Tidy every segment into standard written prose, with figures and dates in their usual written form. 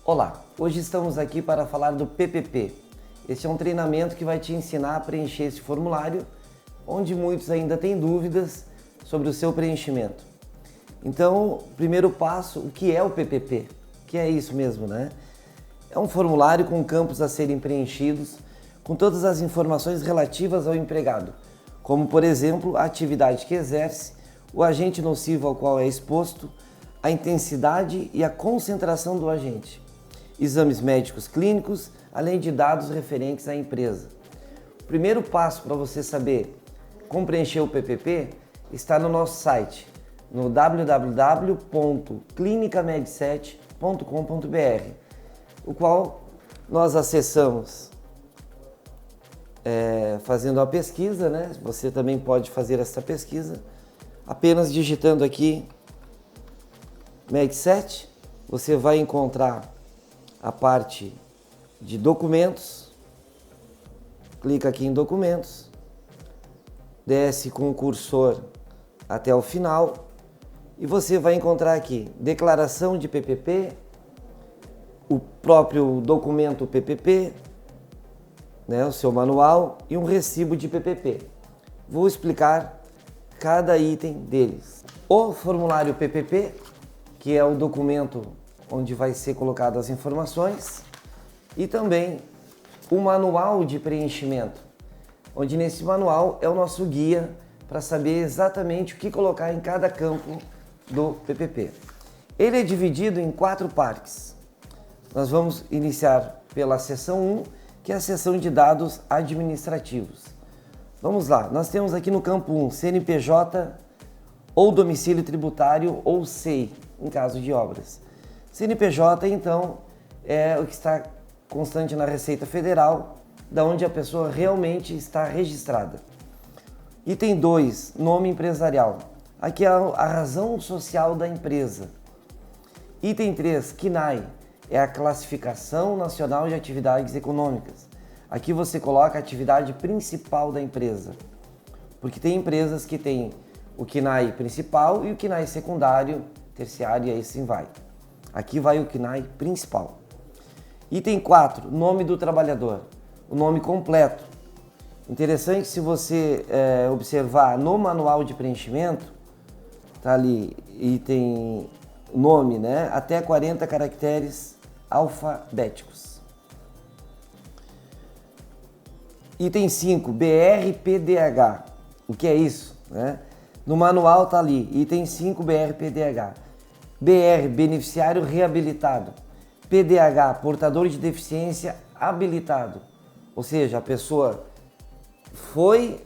Olá, hoje estamos aqui para falar do PPP. Este é um treinamento que vai te ensinar a preencher esse formulário, onde muitos ainda têm dúvidas sobre o seu preenchimento. Então, primeiro passo, o que é o PPP? Que é isso mesmo, né? É um formulário com campos a serem preenchidos com todas as informações relativas ao empregado, como, por exemplo, a atividade que exerce, o agente nocivo ao qual é exposto, a intensidade e a concentração do agente, exames médicos clínicos, além de dados referentes à empresa. O primeiro passo para você saber como preencher o PPP está no nosso site, no www.clinicamed7.com.br, o qual nós acessamos fazendo a pesquisa, né? Você também pode fazer essa pesquisa apenas digitando aqui Med7, você vai encontrar a parte de documentos, clica aqui em documentos, desce com o cursor até o final e você vai encontrar aqui declaração de PPP, o próprio documento PPP, né, o seu manual e um recibo de PPP. Vou explicar cada item deles. O formulário PPP, que é o documento onde vai ser colocado as informações, e também o manual de preenchimento, onde nesse manual é o nosso guia para saber exatamente o que colocar em cada campo do PPP. Ele é dividido em 4 partes. Nós vamos iniciar pela seção 1, que é a seção de dados administrativos. Vamos lá, nós temos aqui no campo 1, CNPJ ou domicílio tributário ou SEI, em caso de obras. CNPJ, então, é o que está constante na Receita Federal, da onde a pessoa realmente está registrada. Item 2, nome empresarial. Aqui é a razão social da empresa. Item 3, CNAE, é a Classificação Nacional de Atividades Econômicas. Aqui você coloca a atividade principal da empresa, porque tem empresas que têm o CNAE principal e o CNAE secundário, terciário, e aí sim vai. Aqui vai o CNAE principal. Item 4, nome do trabalhador, o nome completo. Interessante, se você observar no manual de preenchimento, tá ali item nome, né? Até 40 caracteres alfabéticos. Item 5, BR-PDH. O que é isso, né? No manual tá ali, item 5, BR-PDH. BR, beneficiário reabilitado. PDH, portador de deficiência habilitado. Ou seja, a pessoa foi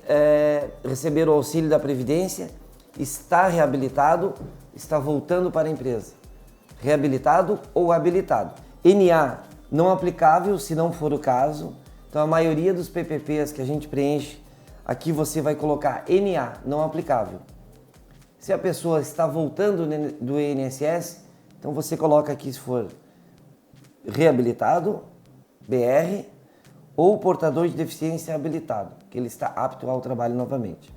receber o auxílio da Previdência, está reabilitado, está voltando para a empresa. Reabilitado ou habilitado. NA, não aplicável se não for o caso. Então a maioria dos PPPs que a gente preenche, aqui você vai colocar NA, não aplicável. Se a pessoa está voltando do INSS, então você coloca aqui se for reabilitado, BR, ou portador de deficiência habilitado, que ele está apto ao trabalho novamente.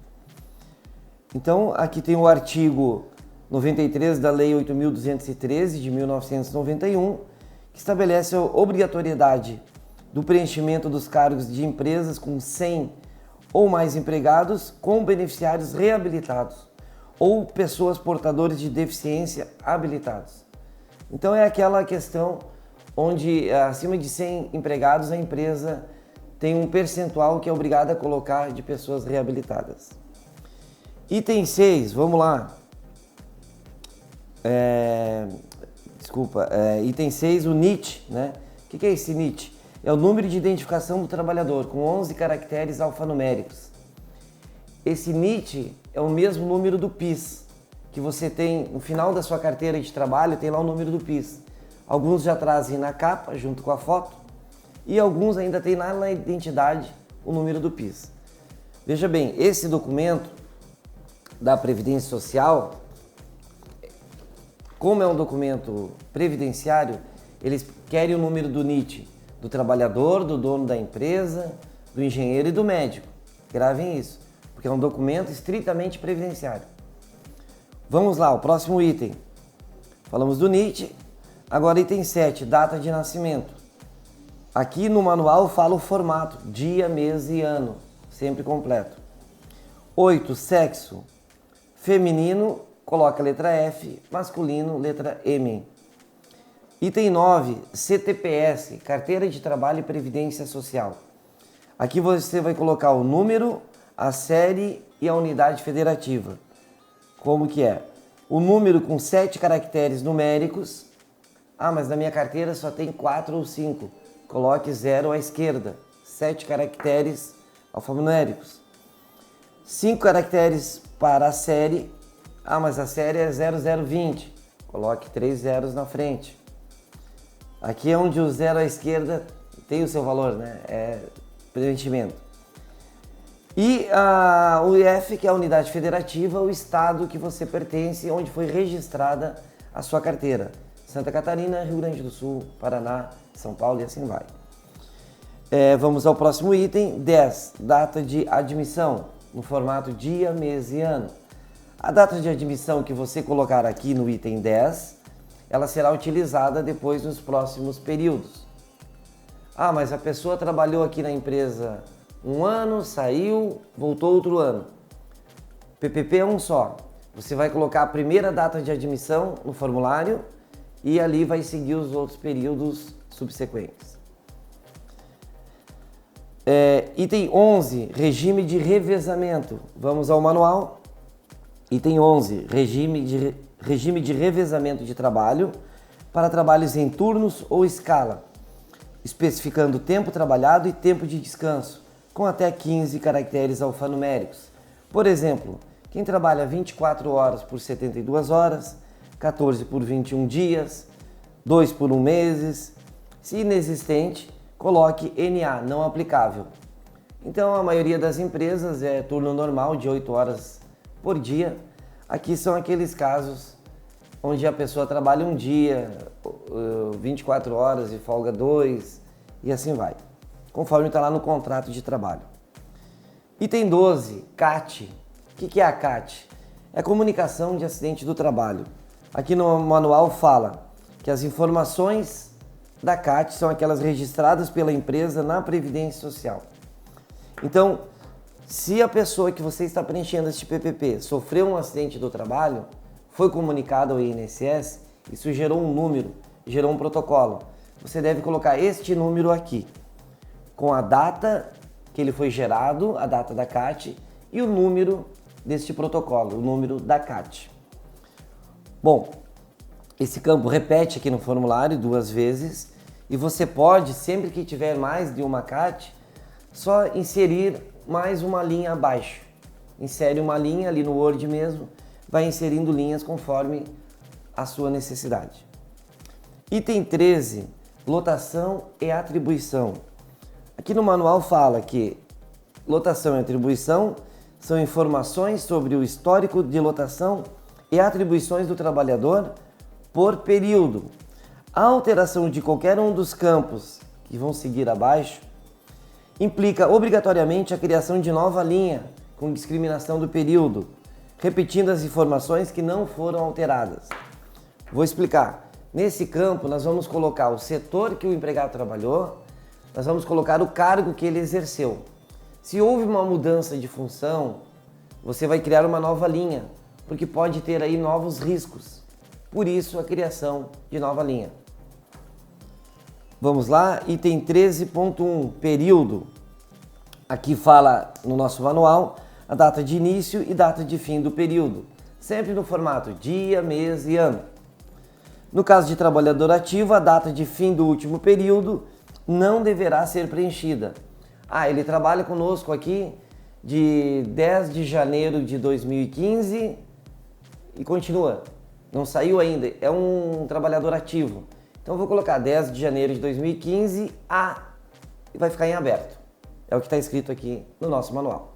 Então aqui tem o artigo 93 da Lei 8.213 de 1991, que estabelece a obrigatoriedade do preenchimento dos cargos de empresas com 100 ou mais empregados com beneficiários reabilitados ou pessoas portadoras de deficiência habilitados. Então é aquela questão onde acima de 100 empregados a empresa tem um percentual que é obrigada a colocar de pessoas reabilitadas. Item 6, vamos lá. Item 6, o NIT, né? O que é esse NIT? É o número de identificação do trabalhador, com 11 caracteres alfanuméricos. Esse NIT é o mesmo número do PIS, que você tem no final da sua carteira de trabalho, tem lá o número do PIS. Alguns já trazem na capa, junto com a foto, e alguns ainda tem lá na identidade o número do PIS. Veja bem, esse documento da Previdência Social, como é um documento previdenciário, eles querem o número do NIT, do trabalhador, do dono da empresa, do engenheiro e do médico. Gravem isso, porque é um documento estritamente previdenciário. Vamos lá, o próximo item. Falamos do NIT, Agora, item 7, data de nascimento. Aqui no manual fala o formato, dia, mês e ano, sempre completo. 8, sexo. Feminino, coloca a letra F, masculino, letra M. Item 9, CTPS, Carteira de Trabalho e Previdência Social. Aqui você vai colocar o número, a série e a unidade federativa. Como que é? O número com 7 caracteres numéricos. Ah, mas na minha carteira só tem 4 ou 5. Coloque 0 à esquerda. 7 caracteres alfanuméricos. 5 caracteres para a série. Ah, mas a série é 0020. Coloque 3 zeros na frente. Aqui é onde o 0 à esquerda tem o seu valor, né? É preenchimento. E o IF, que é a unidade federativa, o estado que você pertence, onde foi registrada a sua carteira. Santa Catarina, Rio Grande do Sul, Paraná, São Paulo e assim vai. Vamos ao próximo item, 10, data de admissão, no formato dia, mês e ano. A data de admissão que você colocar aqui no item 10, ela será utilizada depois nos próximos períodos. Ah, mas a pessoa trabalhou aqui na empresa 1 ano, saiu, voltou outro ano. PPP é um só. Você vai colocar a primeira data de admissão no formulário e ali vai seguir os outros períodos subsequentes. Item 11, regime de revezamento. Vamos ao manual. Item 11, regime de revezamento de trabalho para trabalhos em turnos ou escala, especificando tempo trabalhado e tempo de descanso, com até 15 caracteres alfanuméricos. Por exemplo, quem trabalha 24 horas por 72 horas, 14 por 21 dias, 2 por 1 meses, se inexistente, coloque NA, não aplicável. Então, a maioria das empresas é turno normal de 8 horas por dia. Aqui são aqueles casos onde a pessoa trabalha um dia, 24 horas e folga 2 e assim vai, conforme está lá no contrato de trabalho. Item 12, CAT. O que é a CAT? É comunicação de acidente do trabalho. Aqui no manual fala que as informações da CAT são aquelas registradas pela empresa na Previdência Social. Então, se a pessoa que você está preenchendo este PPP sofreu um acidente do trabalho, foi comunicado ao INSS, isso gerou um número, gerou um protocolo. Você deve colocar este número aqui, com a data que ele foi gerado, a data da CAT e o número deste protocolo, o número da CAT. Bom, esse campo repete aqui no formulário 2 vezes e você pode, sempre que tiver mais de uma CAT, só inserir mais uma linha abaixo. Insere uma linha ali no Word mesmo, vai inserindo linhas conforme a sua necessidade. Item 13, lotação e atribuição. Aqui no manual fala que lotação e atribuição são informações sobre o histórico de lotação e atribuições do trabalhador por período. A alteração de qualquer um dos campos que vão seguir abaixo implica obrigatoriamente a criação de nova linha com discriminação do período, repetindo as informações que não foram alteradas. Vou explicar. Nesse campo, nós vamos colocar o setor que o empregado trabalhou, nós vamos colocar o cargo que ele exerceu. Se houve uma mudança de função, você vai criar uma nova linha, porque pode ter aí novos riscos. Por isso, a criação de nova linha. Vamos lá, item 13.1, período. Aqui fala no nosso manual a data de início e data de fim do período, sempre no formato dia, mês e ano. No caso de trabalhador ativo, a data de fim do último período não deverá ser preenchida. Ele trabalha conosco aqui de 10 de janeiro de 2015 e continua, não saiu ainda, é um trabalhador ativo. Então eu vou colocar 10 de janeiro de 2015 e vai ficar em aberto. É o que está escrito aqui no nosso manual.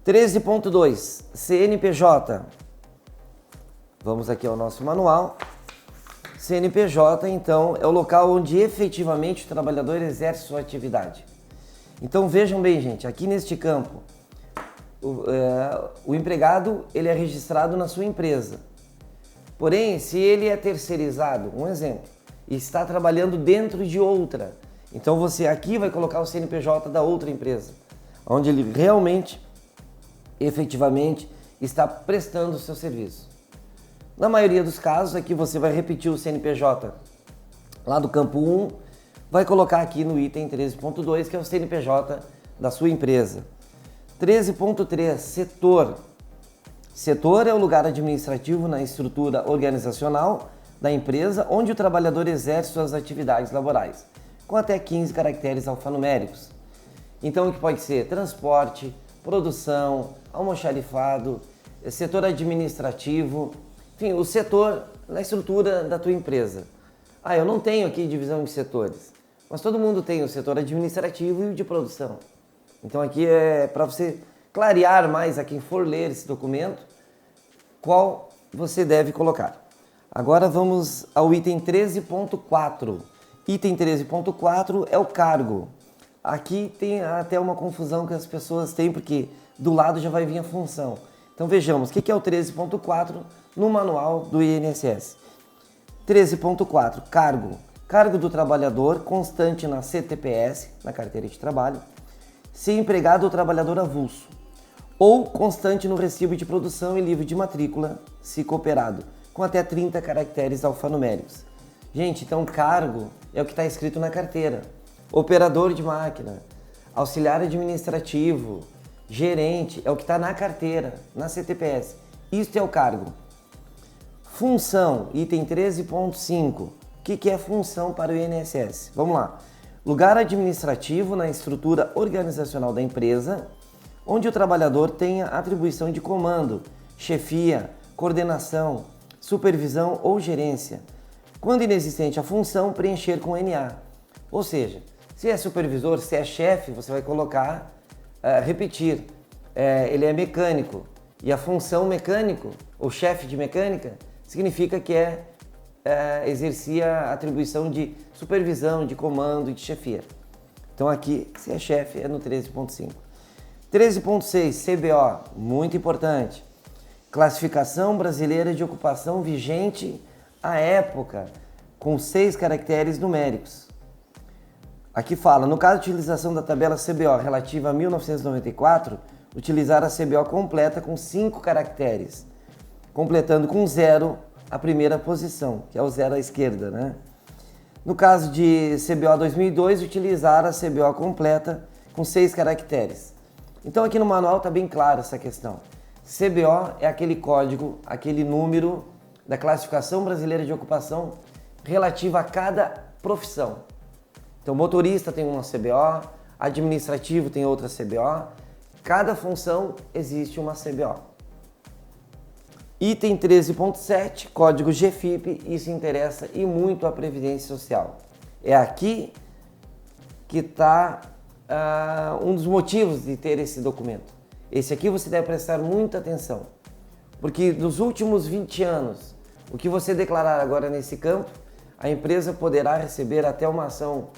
13.2, CNPJ. Vamos aqui ao nosso manual. CNPJ, então, é o local onde efetivamente o trabalhador exerce sua atividade. Então vejam bem, gente, aqui neste campo, o empregado ele é registrado na sua empresa. Porém, se ele é terceirizado, um exemplo, e está trabalhando dentro de outra, então você aqui vai colocar o CNPJ da outra empresa, onde ele realmente, efetivamente, está prestando o seu serviço. Na maioria dos casos, aqui você vai repetir o CNPJ lá do campo 1, vai colocar aqui no item 13.2, que é o CNPJ da sua empresa. 13.3, setor. Setor é o lugar administrativo na estrutura organizacional da empresa onde o trabalhador exerce suas atividades laborais, com até 15 caracteres alfanuméricos. Então, o que pode ser transporte, produção, almoxarifado, setor administrativo, enfim, o setor na estrutura da tua empresa. Eu não tenho aqui divisão de setores, mas todo mundo tem o setor administrativo e o de produção. Então aqui é para você clarear mais a quem for ler esse documento qual você deve colocar. Agora vamos ao item 13.4. Item 13.4 é o cargo. Aqui tem até uma confusão que as pessoas têm, porque do lado já vai vir a função. Então vejamos, o que é o 13.4 no manual do INSS? 13.4, cargo. Cargo do trabalhador constante na CTPS, na carteira de trabalho, se empregado ou trabalhador avulso, ou constante no recibo de produção e livro de matrícula, se cooperado, com até 30 caracteres alfanuméricos. Gente, então cargo é o que está escrito na carteira. Operador de máquina, auxiliar administrativo, gerente, é o que está na carteira, na CTPS. Isto é o cargo. Função, item 13.5. O que é função para o INSS? Vamos lá. Lugar administrativo na estrutura organizacional da empresa, onde o trabalhador tenha atribuição de comando, chefia, coordenação, supervisão ou gerência. Quando inexistente a função, preencher com NA. Ou seja, se é supervisor, se é chefe, você vai colocar, repetir. Ele é mecânico. E a função mecânico, ou chefe de mecânica, significa que exercia a atribuição de supervisão, de comando e de chefia. Então aqui, se é chefe, é no 13.5. 13.6, CBO, muito importante. Classificação Brasileira de Ocupação vigente à época, com 6 caracteres numéricos. Aqui fala, no caso de utilização da tabela CBO relativa a 1994, utilizar a CBO completa com 5 caracteres, completando com 0 a primeira posição, que é o 0 à esquerda, né? No caso de CBO 2002, utilizar a CBO completa com 6 caracteres. Então aqui no manual está bem claro essa questão. CBO é aquele código, aquele número da Classificação Brasileira de Ocupação relativa a cada profissão. Então motorista tem uma CBO, administrativo tem outra CBO, cada função existe uma CBO. Item 13.7, código GFIP, isso interessa e muito a Previdência Social. É aqui que está um dos motivos de ter esse documento. Esse aqui você deve prestar muita atenção, porque nos últimos 20 anos, o que você declarar agora nesse campo, a empresa poderá receber até uma ação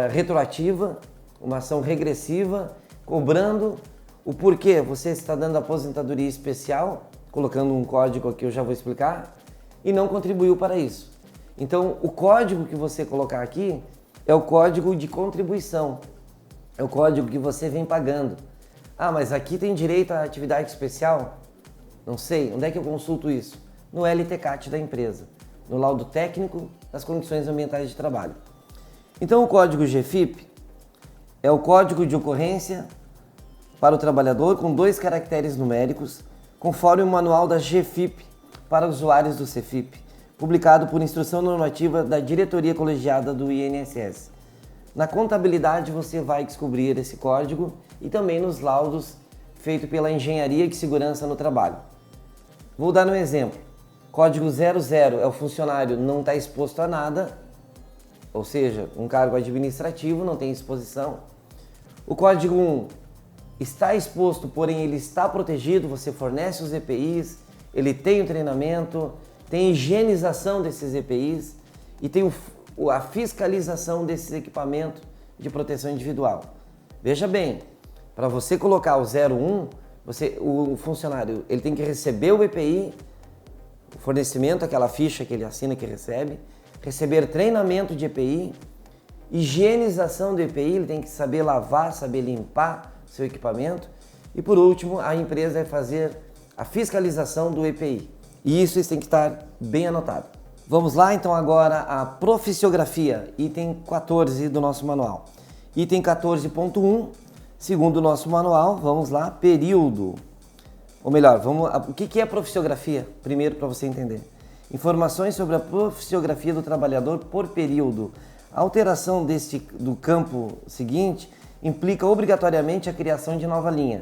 retroativa, uma ação regressiva, cobrando o porquê você está dando aposentadoria especial, colocando um código aqui, eu já vou explicar, e não contribuiu para isso. Então, o código que você colocar aqui é o código de contribuição, é o código que você vem pagando. Mas aqui tem direito à atividade especial? Não sei, onde é que eu consulto isso? No LTCAT da empresa, no laudo técnico das condições ambientais de trabalho. Então, o código GFIP é o código de ocorrência para o trabalhador com 2 caracteres numéricos, conforme o manual da GFIP para usuários do CFIP, publicado por instrução normativa da diretoria colegiada do INSS. Na contabilidade você vai descobrir esse código e também nos laudos feitos pela Engenharia de Segurança no Trabalho. Vou dar um exemplo. Código 00 é o funcionário não está exposto a nada, ou seja, um cargo administrativo não tem exposição. O código 1 está exposto, porém ele está protegido, você fornece os EPIs, ele tem o treinamento, tem higienização desses EPIs e tem a fiscalização desses equipamentos de proteção individual. Veja bem, para você colocar o 01, o funcionário ele tem que receber o EPI, fornecimento, aquela ficha que ele assina, que recebe, receber treinamento de EPI, higienização do EPI, ele tem que saber lavar, saber limpar seu equipamento, e por último, a empresa vai fazer a fiscalização do EPI. E isso tem que estar bem anotado. Vamos lá então agora a profissiografia, item 14 do nosso manual. Item 14.1, segundo o nosso manual, vamos lá, período. Ou melhor, o que é profissiografia? Primeiro, para você entender. Informações sobre a profissiografia do trabalhador por período. A alteração do campo seguinte implica obrigatoriamente a criação de nova linha,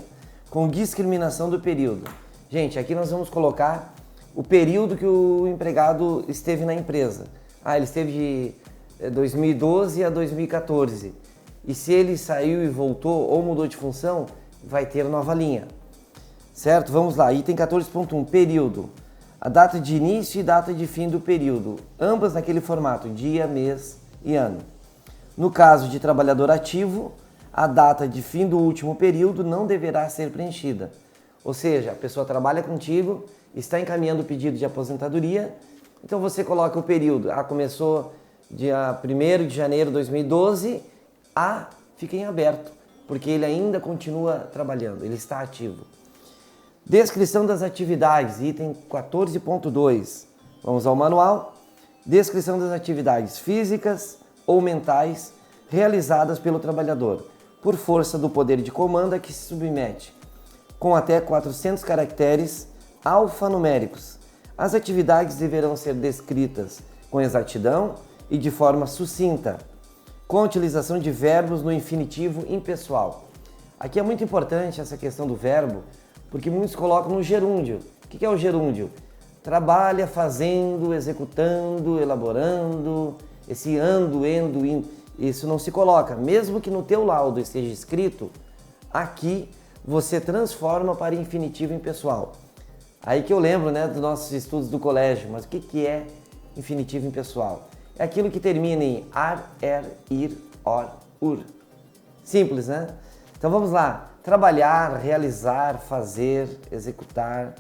com discriminação do período. Gente, aqui nós vamos colocar o período que o empregado esteve na empresa. Ele esteve de 2012 a 2014. E se ele saiu e voltou ou mudou de função, vai ter nova linha. Certo? Vamos lá, item 14.1, período. A data de início e data de fim do período, ambas naquele formato, dia, mês e ano. No caso de trabalhador ativo, a data de fim do último período não deverá ser preenchida. Ou seja, a pessoa trabalha contigo, está encaminhando o pedido de aposentadoria, então você coloca o período, começou dia 1º de janeiro de 2012, fica em aberto, porque ele ainda continua trabalhando, ele está ativo. Descrição das atividades, item 14.2. Vamos ao manual. Descrição das atividades físicas ou mentais realizadas pelo trabalhador, por força do poder de comando a que se submete, com até 400 caracteres alfanuméricos. As atividades deverão ser descritas com exatidão e de forma sucinta, com a utilização de verbos no infinitivo impessoal. Aqui é muito importante essa questão do verbo, porque muitos colocam no gerúndio. O que é o gerúndio? Trabalha, fazendo, executando, elaborando, esse ando, indo, isso não se coloca. Mesmo que no teu laudo esteja escrito, aqui você transforma para infinitivo impessoal. Aí que eu lembro, dos nossos estudos do colégio, mas o que é infinitivo impessoal? É aquilo que termina em ar, ir, ur. Simples, né? Então vamos lá. Trabalhar, realizar, fazer, executar,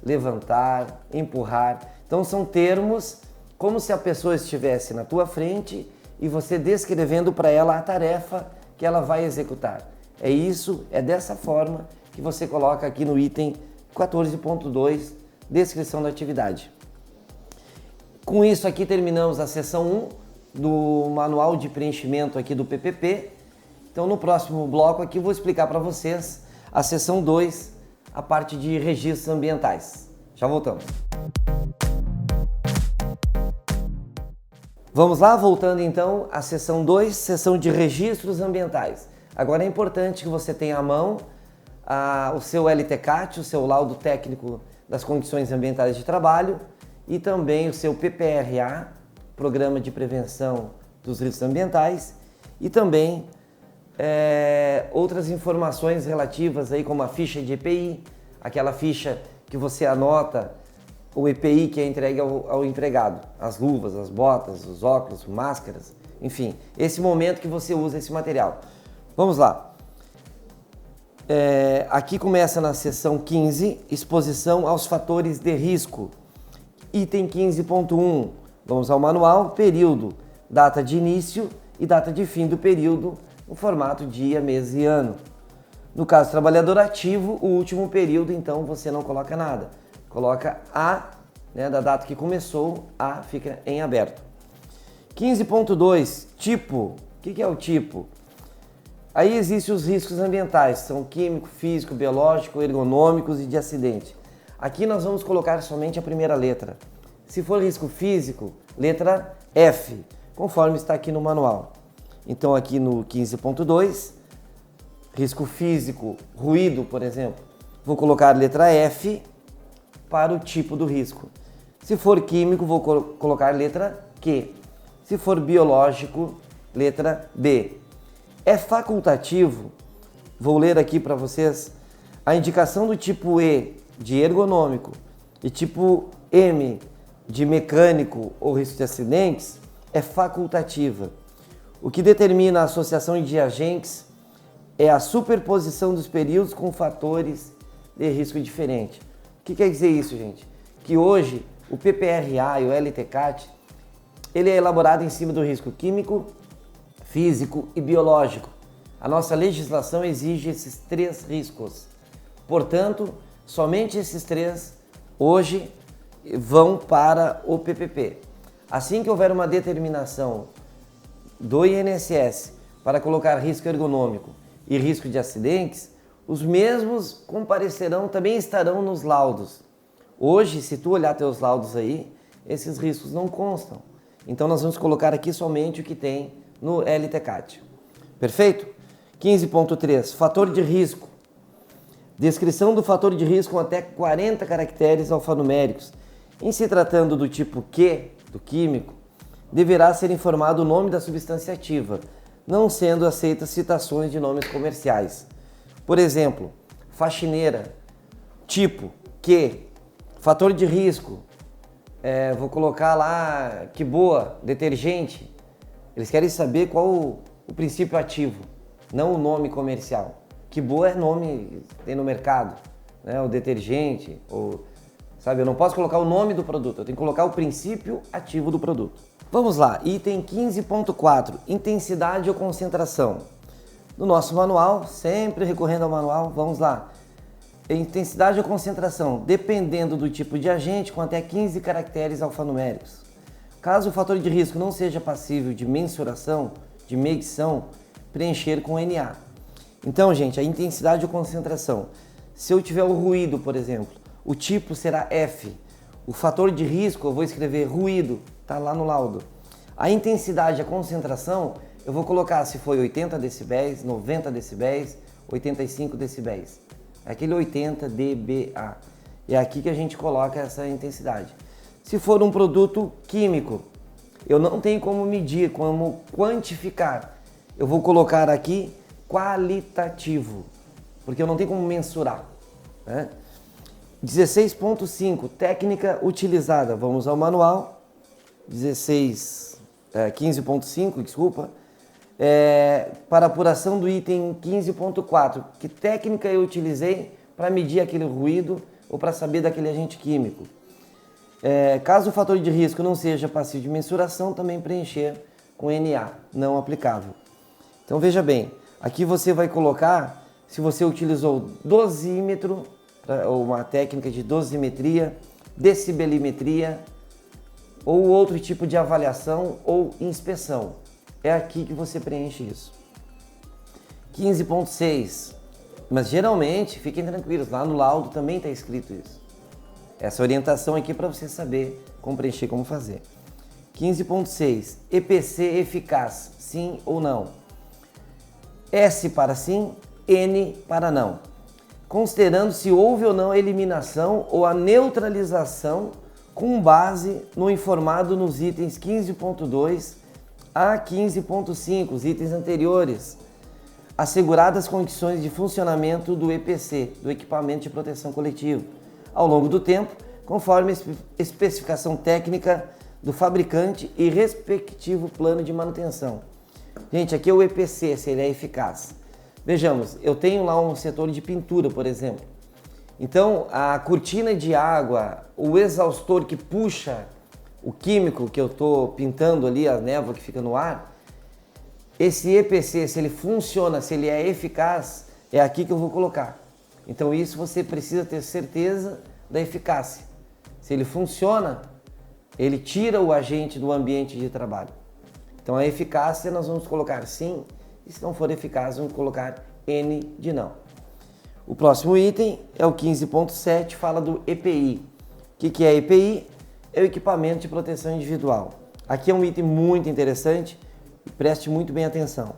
levantar, empurrar. Então são termos como se a pessoa estivesse na tua frente e você descrevendo para ela a tarefa que ela vai executar. É isso, é dessa forma que você coloca aqui no item 14.2, descrição da atividade. Com isso aqui terminamos a seção 1 do manual de preenchimento aqui do PPP. Então no próximo bloco aqui eu vou explicar para vocês a seção 2, a parte de registros ambientais. Já voltamos. Vamos lá, voltando então à seção 2, seção de registros ambientais. Agora é importante que você tenha à mão o seu LTCAT, o seu laudo técnico das condições ambientais de trabalho, e também o seu PPRA, Programa de Prevenção dos Riscos Ambientais, e também outras informações relativas aí, como a ficha de EPI, aquela ficha que você anota o EPI que é entregue ao empregado, as luvas, as botas, os óculos, máscaras, enfim, esse momento que você usa esse material. Vamos lá. Aqui começa na seção 15, exposição aos fatores de risco. Item 15.1, vamos ao manual, período, data de início e data de fim do período, no formato dia, mês e ano. No caso trabalhador ativo, o último período, então você não coloca nada. Coloca da data que começou, fica em aberto. 15.2, tipo. O que é o tipo? Aí existem os riscos ambientais, são químico, físico, biológico, ergonômicos e de acidente. Aqui nós vamos colocar somente a primeira letra. Se for risco físico, letra F, conforme está aqui no manual. Então aqui no 15.2, risco físico, ruído, por exemplo, vou colocar a letra F para o tipo do risco. Se for químico, vou colocar a letra Q. Se for biológico, letra B. É facultativo, vou ler aqui para vocês, a indicação do tipo E de ergonômico e tipo M de mecânico ou risco de acidentes é facultativa. O que determina a associação de agentes é a superposição dos períodos com fatores de risco diferente. O que quer dizer isso, gente? Que hoje o PPRA e o LTCAT, ele é elaborado em cima do risco químico, físico e biológico. A nossa legislação exige esses 3 riscos. Portanto, somente esses 3 hoje vão para o PPP. Assim que houver uma determinação do INSS para colocar risco ergonômico e risco de acidentes, os mesmos comparecerão, também estarão nos laudos. Hoje, se tu olhar teus laudos aí, esses riscos não constam. Então nós vamos colocar aqui somente o que tem no LTCAT. Perfeito? 15.3, fator de risco. Descrição do fator de risco com até 40 caracteres alfanuméricos. Em se tratando do tipo Q, do químico, deverá ser informado o nome da substância ativa, não sendo aceitas citações de nomes comerciais. Por exemplo, faxineira, tipo, Q, fator de risco, vou colocar lá, que boa, detergente. Eles querem saber qual o princípio ativo, não o nome comercial. Que boa é nome que tem no mercado, né? O detergente, sabe? Eu não posso colocar o nome do produto, eu tenho que colocar o princípio ativo do produto. Vamos lá, item 15.4, intensidade ou concentração. No nosso manual, sempre recorrendo ao manual, vamos lá. Intensidade ou concentração, dependendo do tipo de agente, com até 15 caracteres alfanuméricos. Caso o fator de risco não seja passível de mensuração, de medição, preencher com NA. Então, gente, a intensidade ou concentração. Se eu tiver o ruído, por exemplo, o tipo será F. O fator de risco, eu vou escrever ruído, tá lá no laudo. A intensidade, a concentração, eu vou colocar se foi 80 decibéis, 90 decibéis, 85 decibéis. Aquele 80 dBA. É aqui que a gente coloca essa intensidade. Se for um produto químico, eu não tenho como medir, como quantificar. Eu vou colocar aqui qualitativo, porque eu não tenho como mensurar, né? 16.5, técnica utilizada. Vamos ao manual. 15.5, desculpa. Para apuração do item 15.4, que técnica eu utilizei para medir aquele ruído ou para saber daquele agente químico. Caso o fator de risco não seja passível de mensuração, também preencher com NA, não aplicável. Então veja bem, aqui você vai colocar se você utilizou dosímetro, ou uma técnica de dosimetria, decibelimetria, ou outro tipo de avaliação ou inspeção. É aqui que você preenche isso. 15.6, mas geralmente, fiquem tranquilos, lá no laudo também está escrito isso. Essa orientação aqui para você saber como preencher, como fazer. 15.6, EPC eficaz, sim ou não? S para sim, N para não. Considerando se houve ou não a eliminação ou a neutralização com base no informado nos itens 15.2 a 15.5, os itens anteriores, asseguradas condições de funcionamento do EPC, do equipamento de proteção coletiva, ao longo do tempo, conforme a especificação técnica do fabricante e respectivo plano de manutenção. Gente, aqui é o EPC, se ele é eficaz. Vejamos, eu tenho lá um setor de pintura, por exemplo. Então, a cortina de água, o exaustor que puxa o químico que eu estou pintando ali, a névoa que fica no ar, esse EPC, se ele funciona, se ele é eficaz, é aqui que eu vou colocar. Então, isso você precisa ter certeza da eficácia. Se ele funciona, ele tira o agente do ambiente de trabalho. Então, a eficácia nós vamos colocar sim, e se não for eficaz, vamos colocar N de não. O próximo item é o 15.7, fala do EPI. O que é EPI? É o equipamento de proteção individual. Aqui é um item muito interessante, preste muito bem atenção.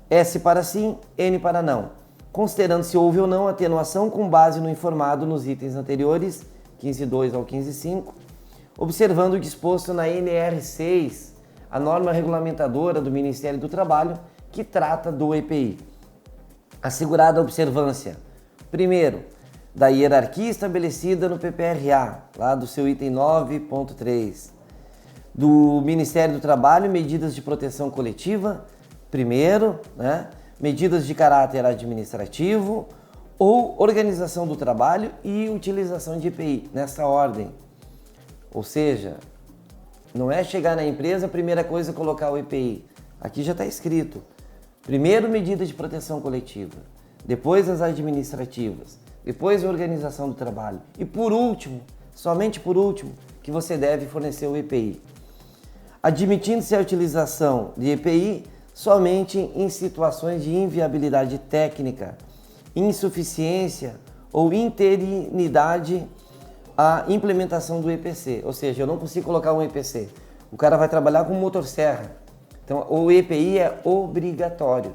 S para sim, N para não. Considerando se houve ou não atenuação com base no informado nos itens anteriores, 15.2 ao 15.5, observando o disposto na NR6, a norma regulamentadora do Ministério do Trabalho, que trata do EPI. Assegurada a observância, primeiro, da hierarquia estabelecida no PPRA, lá do seu item 9.3, do Ministério do Trabalho, medidas de proteção coletiva, primeiro, né? Medidas de caráter administrativo ou organização do trabalho e utilização de EPI, nessa ordem. Ou seja, não é chegar na empresa, a primeira coisa é colocar o EPI. Aqui já está escrito. Primeiro, medida de proteção coletiva. Depois, as administrativas. Depois, a organização do trabalho. E por último, somente por último, que você deve fornecer o EPI. Admitindo-se a utilização de EPI somente em situações de inviabilidade técnica, insuficiência ou interinidade à implementação do EPC. Ou seja, eu não consigo colocar um EPC. O cara vai trabalhar com motosserra. Então, o EPI é obrigatório.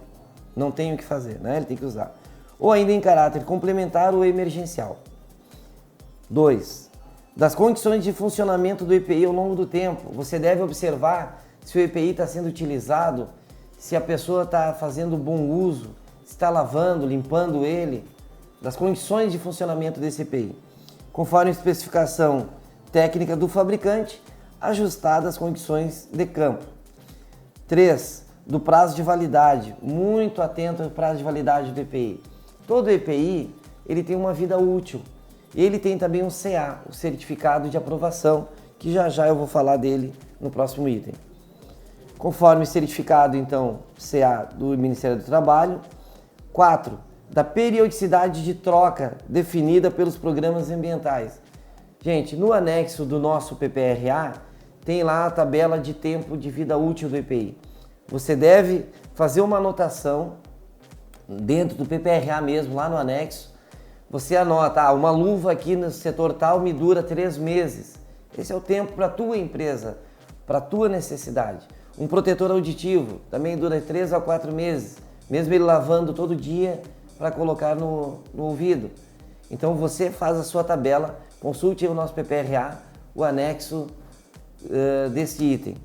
Não tem o que fazer, né? Ele tem que usar. Ou ainda em caráter complementar ou emergencial. 2. Das condições de funcionamento do EPI ao longo do tempo. Você deve observar se o EPI está sendo utilizado, se a pessoa está fazendo bom uso, se está lavando, limpando ele. Das condições de funcionamento desse EPI. Conforme a especificação técnica do fabricante, ajustada às condições de campo. 3. Do prazo de validade. Muito atento ao prazo de validade do EPI. Todo EPI ele tem uma vida útil. Ele tem também um CA, o Certificado de Aprovação, que já já eu vou falar dele no próximo item. Conforme certificado, então, CA do Ministério do Trabalho. 4. Da periodicidade de troca definida pelos programas ambientais. Gente, no anexo do nosso PPRA, tem lá a tabela de tempo de vida útil do EPI. Você deve fazer uma anotação dentro do PPRA mesmo, lá no anexo. Você anota, uma luva aqui no setor tal me dura 3 meses. Esse é o tempo para a tua empresa, para a tua necessidade. Um protetor auditivo também dura 3 a 4 meses, mesmo ele lavando todo dia para colocar no ouvido. Então você faz a sua tabela, consulte o nosso PPRA, o anexo desse item.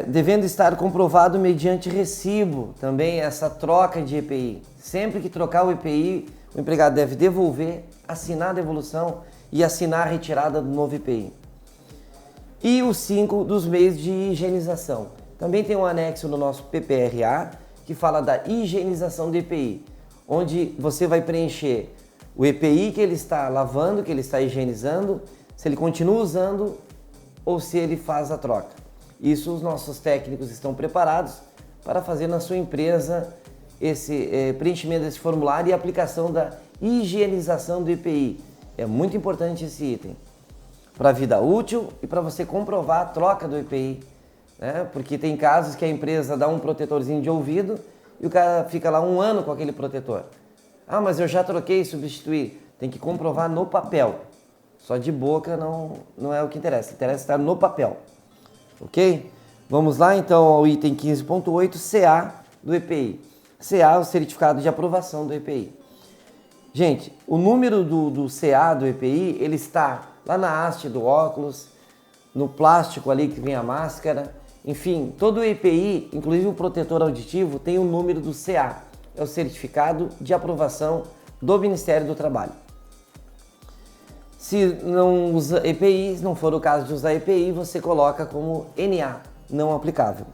Devendo estar comprovado mediante recibo também essa troca de EPI. Sempre que trocar o EPI, o empregado deve devolver, assinar a devolução e assinar a retirada do novo EPI. E os 5 dos meios de higienização. Também tem um anexo no nosso PPRA que fala da higienização do EPI, onde você vai preencher o EPI que ele está lavando, que ele está higienizando, se ele continua usando ou se ele faz a troca. Isso os nossos técnicos estão preparados para fazer na sua empresa esse preenchimento desse formulário e aplicação da higienização do EPI. É muito importante esse item para a vida útil e para você comprovar a troca do EPI, né? Porque tem casos que a empresa dá um protetorzinho de ouvido e o cara fica lá 1 ano com aquele protetor. Ah, mas eu já troquei, substituí. Tem que comprovar no papel. Só de boca não é o que interessa. Interessa estar no papel. Ok? Vamos lá então ao item 15.8, CA do EPI. CA, o Certificado de Aprovação do EPI. Gente, o número do CA do EPI, ele está lá na haste do óculos, no plástico ali que vem a máscara. Enfim, todo o EPI, inclusive o protetor auditivo, tem o número do CA. É o Certificado de Aprovação do Ministério do Trabalho. Se não usa EPI, se não for o caso de usar EPI, você coloca como NA, não aplicável.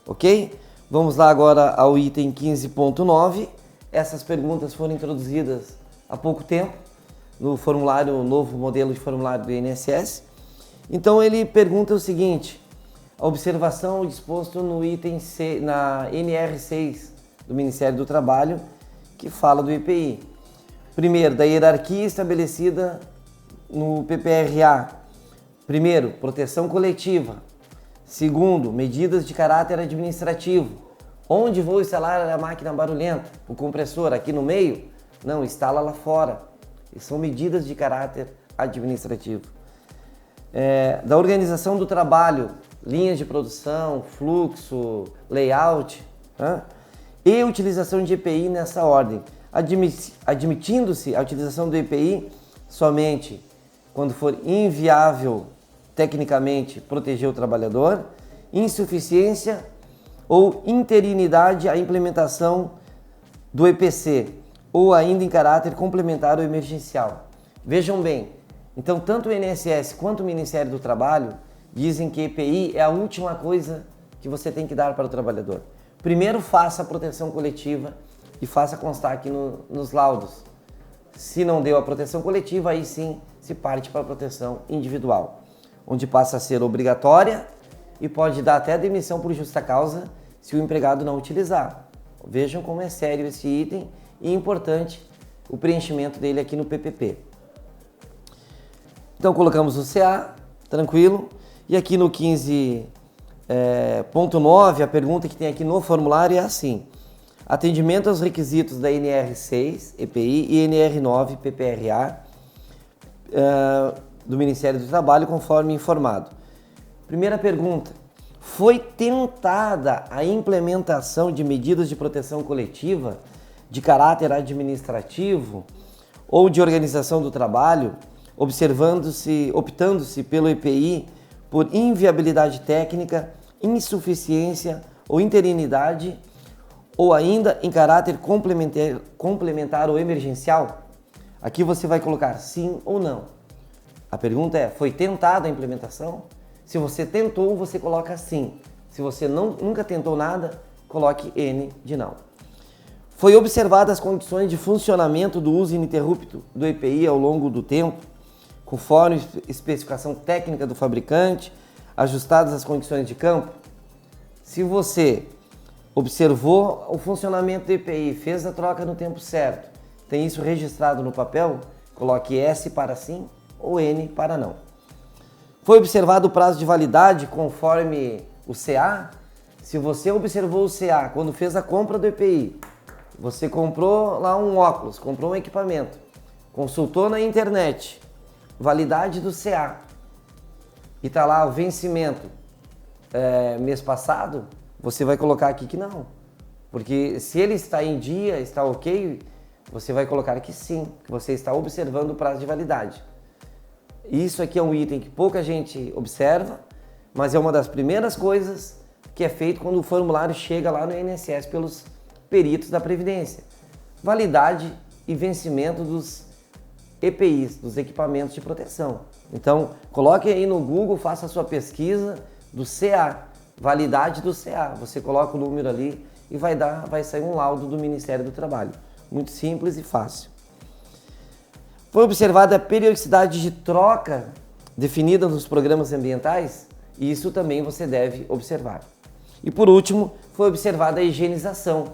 Ok? Vamos lá agora ao item 15.9. Essas perguntas foram introduzidas há pouco tempo no formulário, novo modelo de formulário do INSS. Então ele pergunta o seguinte: a observação disposto no item C, na NR6 do Ministério do Trabalho, que fala do EPI. Primeiro, da hierarquia estabelecida no PPRA. Primeiro, proteção coletiva. Segundo, medidas de caráter administrativo. Onde vou instalar a máquina barulhenta? O compressor aqui no meio? Não, instala lá fora. E são medidas de caráter administrativo. Da organização do trabalho, linhas de produção, fluxo, layout, né? E utilização de EPI nessa ordem. Admitindo-se a utilização do EPI somente quando for inviável tecnicamente proteger o trabalhador, insuficiência ou interinidade à implementação do EPC, ou ainda em caráter complementar ou emergencial. Vejam bem, então tanto o INSS quanto o Ministério do Trabalho dizem que EPI é a última coisa que você tem que dar para o trabalhador. Primeiro faça a proteção coletiva e faça constar aqui nos laudos. Se não deu a proteção coletiva, aí sim se parte para a proteção individual, onde passa a ser obrigatória e pode dar até demissão por justa causa se o empregado não utilizar. Vejam como é sério esse item e importante o preenchimento dele aqui no PPP. Então colocamos o CA, tranquilo, e aqui no 15.9, a pergunta que tem aqui no formulário é assim: atendimento aos requisitos da NR6, EPI, e NR9, PPRA, do Ministério do Trabalho, conforme informado. Primeira pergunta: foi tentada a implementação de medidas de proteção coletiva de caráter administrativo ou de organização do trabalho, optando-se pelo EPI por inviabilidade técnica, insuficiência ou interinidade, ou ainda em caráter complementar ou emergencial? Aqui você vai colocar sim ou não. A pergunta é: foi tentada a implementação? Se você tentou, você coloca sim. Se você nunca tentou nada, coloque N de não. Foi observadas as condições de funcionamento do uso ininterrupto do EPI ao longo do tempo, conforme especificação técnica do fabricante, ajustadas às condições de campo? Se você observou o funcionamento do EPI, fez a troca no tempo certo, tem isso registrado no papel, coloque S para sim ou N para não. Foi observado o prazo de validade conforme o CA? Se você observou o CA quando fez a compra do EPI, você comprou lá um óculos, comprou um equipamento, consultou na internet, validade do CA, e está lá o vencimento mês passado, você vai colocar aqui que não. Porque se ele está em dia, está ok, você vai colocar aqui sim, que você está observando o prazo de validade. Isso aqui é um item que pouca gente observa, mas é uma das primeiras coisas que é feito quando o formulário chega lá no INSS pelos peritos da Previdência. Validade e vencimento dos EPIs, dos equipamentos de proteção. Então, coloque aí no Google, faça a sua pesquisa do CA, validade do CA. Você coloca o número ali e vai sair um laudo do Ministério do Trabalho. Muito simples e fácil. Foi observada a periodicidade de troca definida nos programas ambientais? Isso também você deve observar. E por último, foi observada a higienização.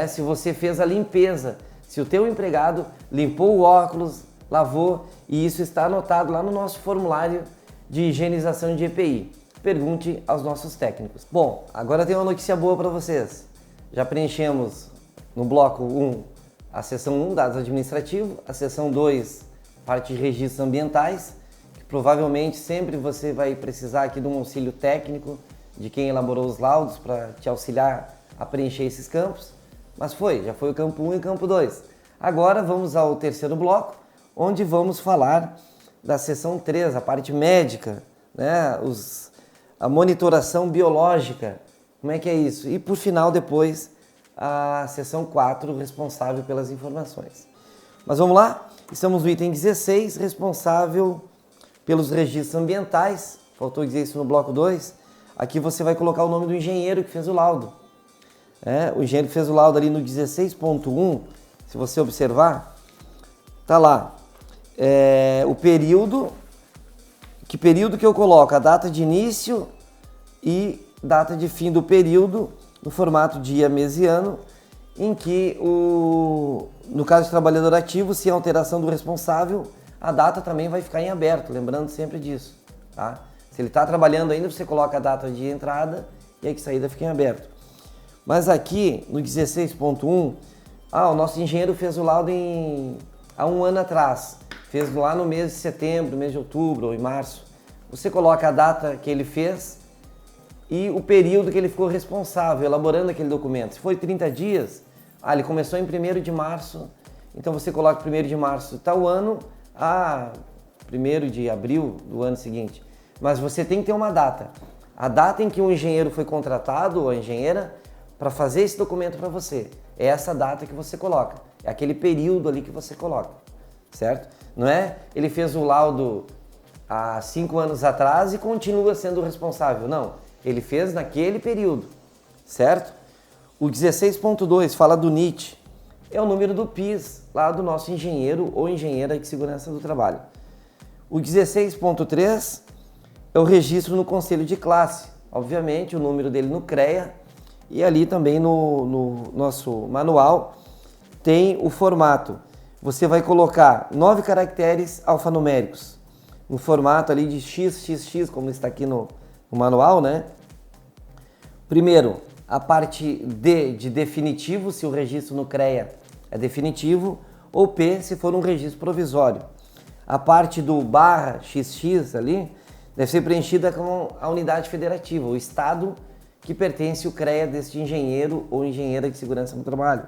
Se você fez a limpeza, se o teu empregado limpou o óculos, lavou, e isso está anotado lá no nosso formulário de higienização de EPI. Pergunte aos nossos técnicos. Bom, agora tem uma notícia boa para vocês. Já preenchemos no bloco 1 a seção 1, dados administrativos, a seção 2, parte de registros ambientais, que provavelmente sempre você vai precisar aqui de um auxílio técnico de quem elaborou os laudos para te auxiliar a preencher esses campos. Mas já foi o campo 1 e o campo 2. Agora vamos ao terceiro bloco, onde vamos falar da seção 3, a parte médica, né? A monitoração biológica, como é que é isso? E por final, depois, a seção 4, responsável pelas informações. Mas vamos lá? Estamos no item 16, responsável pelos registros ambientais. Faltou dizer isso no bloco 2. Aqui você vai colocar o nome do engenheiro que fez o laudo. O engenheiro que fez o laudo ali no 16.1, se você observar, tá lá. O período, que período que eu coloco? A data de início e data de fim do período, no formato dia, mês e ano, em que, no caso de trabalhador ativo, se é alteração do responsável, a data também vai ficar em aberto, lembrando sempre disso, tá? Se ele está trabalhando ainda, você coloca a data de entrada e a de saída fica em aberto. Mas aqui, no 16.1, o nosso engenheiro fez o laudo há um ano atrás, fez lá no mês de setembro, mês de outubro ou em março. Você coloca a data que ele fez e o período que ele ficou responsável, elaborando aquele documento. Se foi 30 dias, ele começou em 1º de março, então você coloca 1º de março tal ano a 1º de abril do ano seguinte. Mas você tem que ter uma data. A data em que o engenheiro foi contratado, ou a engenheira, para fazer esse documento para você. É essa data que você coloca. É aquele período ali que você coloca, certo? Não é ele fez o laudo há 5 anos atrás e continua sendo o responsável. Não, ele fez naquele período, certo? O 16.2 fala do NIT. É o número do PIS, lá do nosso engenheiro ou engenheira de segurança do trabalho. O 16.3 é o registro no conselho de classe, obviamente o número dele no CREA, e ali também no nosso manual tem o formato. Você vai colocar 9 caracteres alfanuméricos, no formato ali de XXX, como está aqui no manual, né? Primeiro, a parte D de definitivo, se o registro no CREA é definitivo, ou P se for um registro provisório. A parte do barra XX ali deve ser preenchida com a unidade federativa, o estado que pertence o CREA deste engenheiro ou engenheira de segurança no trabalho.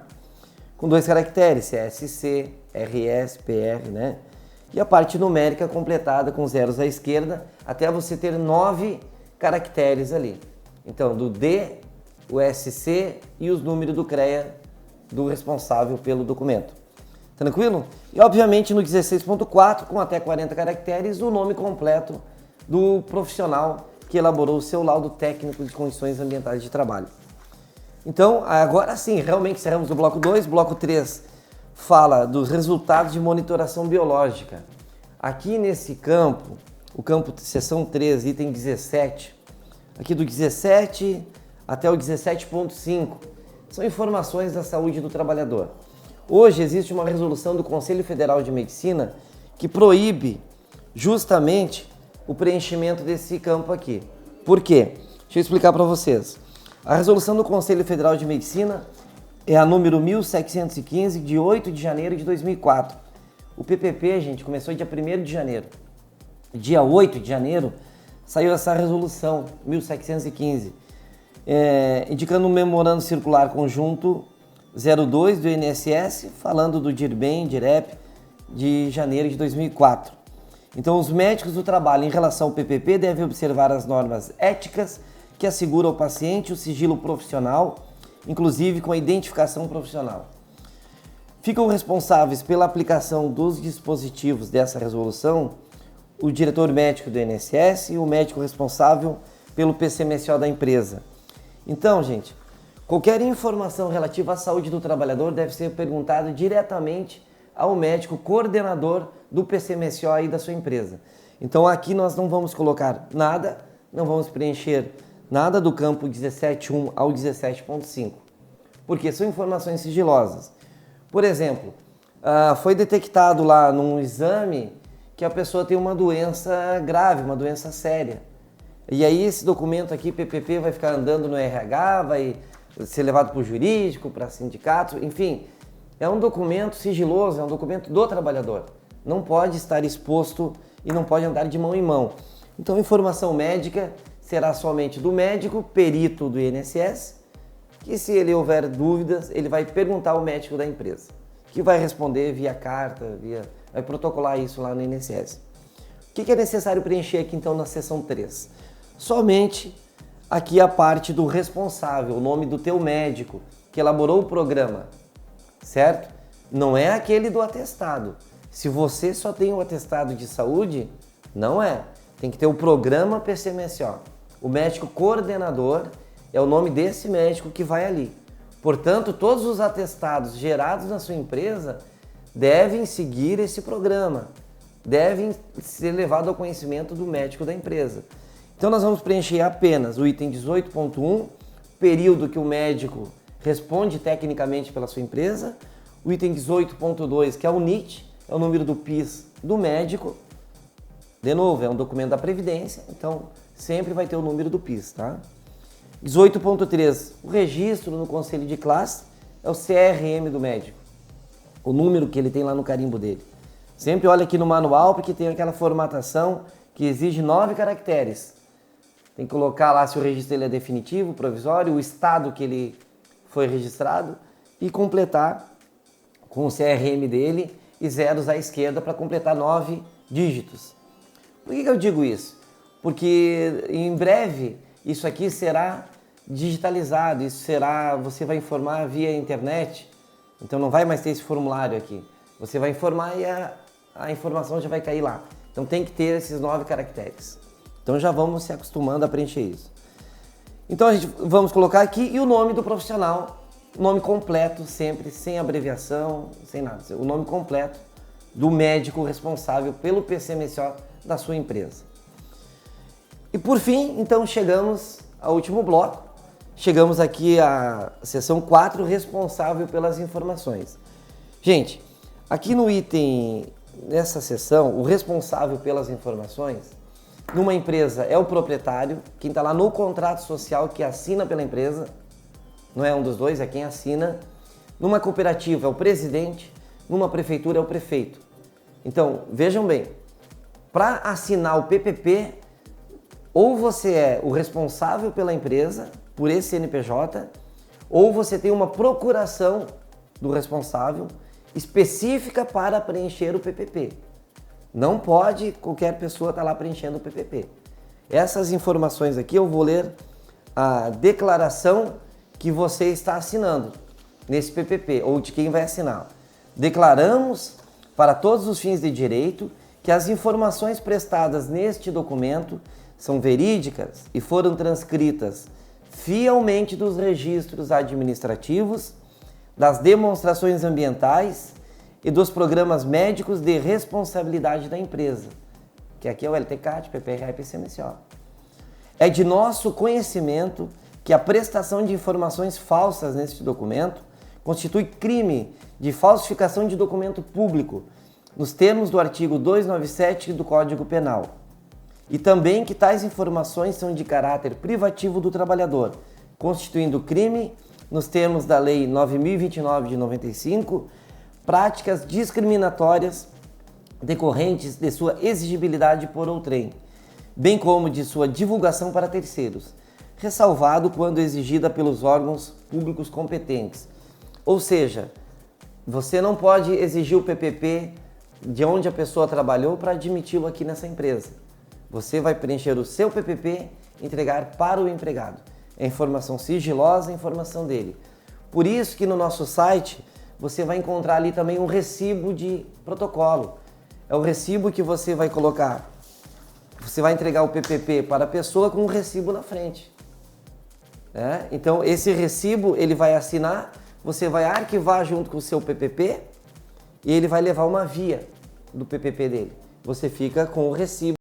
Com 2 caracteres, SC, RS, PR, né? E a parte numérica completada com zeros à esquerda, até você ter 9 caracteres ali. Então, do D, o SC e os números do CREA do responsável pelo documento. Tranquilo? E, obviamente, no 16.4, com até 40 caracteres, o nome completo do profissional que elaborou o seu laudo técnico de condições ambientais de trabalho. Então, agora sim, realmente encerramos o bloco 2. Bloco 3 fala dos resultados de monitoração biológica. Aqui nesse campo, o campo seção 3, item 17, aqui do 17 até o 17.5, são informações da saúde do trabalhador. Hoje existe uma resolução do Conselho Federal de Medicina que proíbe justamente o preenchimento desse campo aqui. Por quê? Deixa eu explicar para vocês. A resolução do Conselho Federal de Medicina é a número 1715, de 8 de janeiro de 2004. O PPP, gente, começou dia 1º de janeiro. Dia 8 de janeiro saiu essa resolução 1715, indicando um memorando circular conjunto 02 do INSS, falando do DIRBEM, DIREP, de janeiro de 2004. Então, os médicos do trabalho, em relação ao PPP, devem observar as normas éticas que asseguram ao paciente o sigilo profissional, inclusive com a identificação profissional. Ficam responsáveis pela aplicação dos dispositivos dessa resolução o diretor médico do INSS e o médico responsável pelo PCMSO da empresa. Então, gente, qualquer informação relativa à saúde do trabalhador deve ser perguntada diretamente ao médico coordenador do PCMSO aí da sua empresa. Então aqui nós não vamos colocar nada, não vamos preencher nada do campo 17.1 ao 17.5, porque são informações sigilosas. Por exemplo, foi detectado lá num exame que a pessoa tem uma doença grave, uma doença séria. E aí esse documento aqui, PPP, vai ficar andando no RH, vai ser levado para o jurídico, para sindicato, enfim. É um documento sigiloso, é um documento do trabalhador. Não pode estar exposto e não pode andar de mão em mão. Então, informação médica será somente do médico, perito do INSS, que se ele houver dúvidas, ele vai perguntar ao médico da empresa, que vai responder via carta, vai protocolar isso lá no INSS. O que é necessário preencher aqui então na seção 3? Somente aqui a parte do responsável, o nome do teu médico que elaborou o programa, certo? Não é aquele do atestado. Se você só tem o atestado de saúde, não é. Tem que ter o programa PCMSO. O médico coordenador é o nome desse médico que vai ali. Portanto, todos os atestados gerados na sua empresa devem seguir esse programa, devem ser levados ao conhecimento do médico da empresa. Então nós vamos preencher apenas o item 18.1, período que o médico responde tecnicamente pela sua empresa, o item 18.2, que é o NIT, é o número do PIS do médico. De novo, é um documento da Previdência, então sempre vai ter o número do PIS, tá? 18.3, o registro no conselho de classe é o CRM do médico, o número que ele tem lá no carimbo dele. Sempre olha aqui no manual, porque tem aquela formatação que exige 9 caracteres. Tem que colocar lá se o registro dele é definitivo, provisório, o estado que ele foi registrado e completar com o CRM dele e zeros à esquerda para completar 9 dígitos. Por que eu digo isso? Porque em breve isso aqui será digitalizado, você vai informar via internet, então não vai mais ter esse formulário aqui. Você vai informar e a informação já vai cair lá. Então tem que ter esses 9 caracteres. Então já vamos se acostumando a preencher isso. Então vamos colocar aqui e o nome do profissional, nome completo sempre, sem abreviação, sem nada. O nome completo do médico responsável pelo PCMSO da sua empresa. E por fim, então, chegamos ao último bloco. Chegamos aqui à seção 4, responsável pelas informações. Gente, aqui no item, nessa seção, o responsável pelas informações, numa empresa é o proprietário, quem está lá no contrato social que assina pela empresa, não é um dos dois, é quem assina. Numa cooperativa é o presidente, numa prefeitura é o prefeito. Então, vejam bem, para assinar o PPP, ou você é o responsável pela empresa, por esse CNPJ, ou você tem uma procuração do responsável específica para preencher o PPP. Não pode qualquer pessoa estar lá preenchendo o PPP. Essas informações aqui eu vou ler a declaração que você está assinando nesse PPP, ou de quem vai assinar. Declaramos, para todos os fins de direito, que as informações prestadas neste documento são verídicas e foram transcritas fielmente dos registros administrativos, das demonstrações ambientais e dos programas médicos de responsabilidade da empresa, que aqui é o LTCAT, PPRA e PCMSO. É de nosso conhecimento que a prestação de informações falsas neste documento constitui crime de falsificação de documento público, nos termos do artigo 297 do Código Penal. E também que tais informações são de caráter privativo do trabalhador, constituindo crime, nos termos da Lei 9.029 de 95, práticas discriminatórias decorrentes de sua exigibilidade por outrem, bem como de sua divulgação para terceiros, ressalvado quando exigida pelos órgãos públicos competentes. Ou seja, você não pode exigir o PPP de onde a pessoa trabalhou para admiti-lo aqui nessa empresa. Você vai preencher o seu PPP e entregar para o empregado. É informação sigilosa, a informação dele. Por isso que no nosso site você vai encontrar ali também um recibo de protocolo. É o recibo que você vai colocar. Você vai entregar o PPP para a pessoa com um recibo na frente. Então esse recibo ele vai assinar, você vai arquivar junto com o seu PPP e ele vai levar uma via do PPP dele. Você fica com o recibo.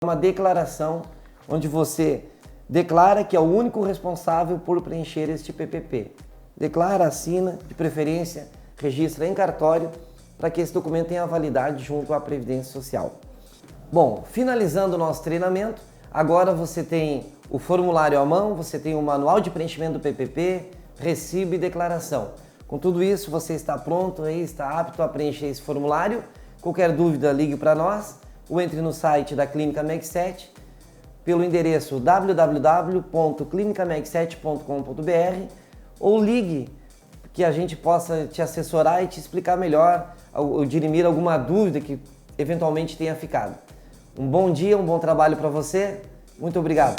Uma declaração onde você declara que é o único responsável por preencher este PPP. Declara, assina, de preferência, registra em cartório para que esse documento tenha validade junto à Previdência Social. Bom, finalizando o nosso treinamento, agora você tem o formulário à mão, você tem o manual de preenchimento do PPP, recibo e declaração. Com tudo isso, você está pronto, aí, está apto a preencher esse formulário. Qualquer dúvida, ligue para nós ou entre no site da Clínica MEG7 pelo endereço www.clinicameg7.com.br ou ligue que a gente possa te assessorar e te explicar melhor ou dirimir alguma dúvida que eventualmente tenha ficado. Um bom dia, um bom trabalho para você. Muito obrigado.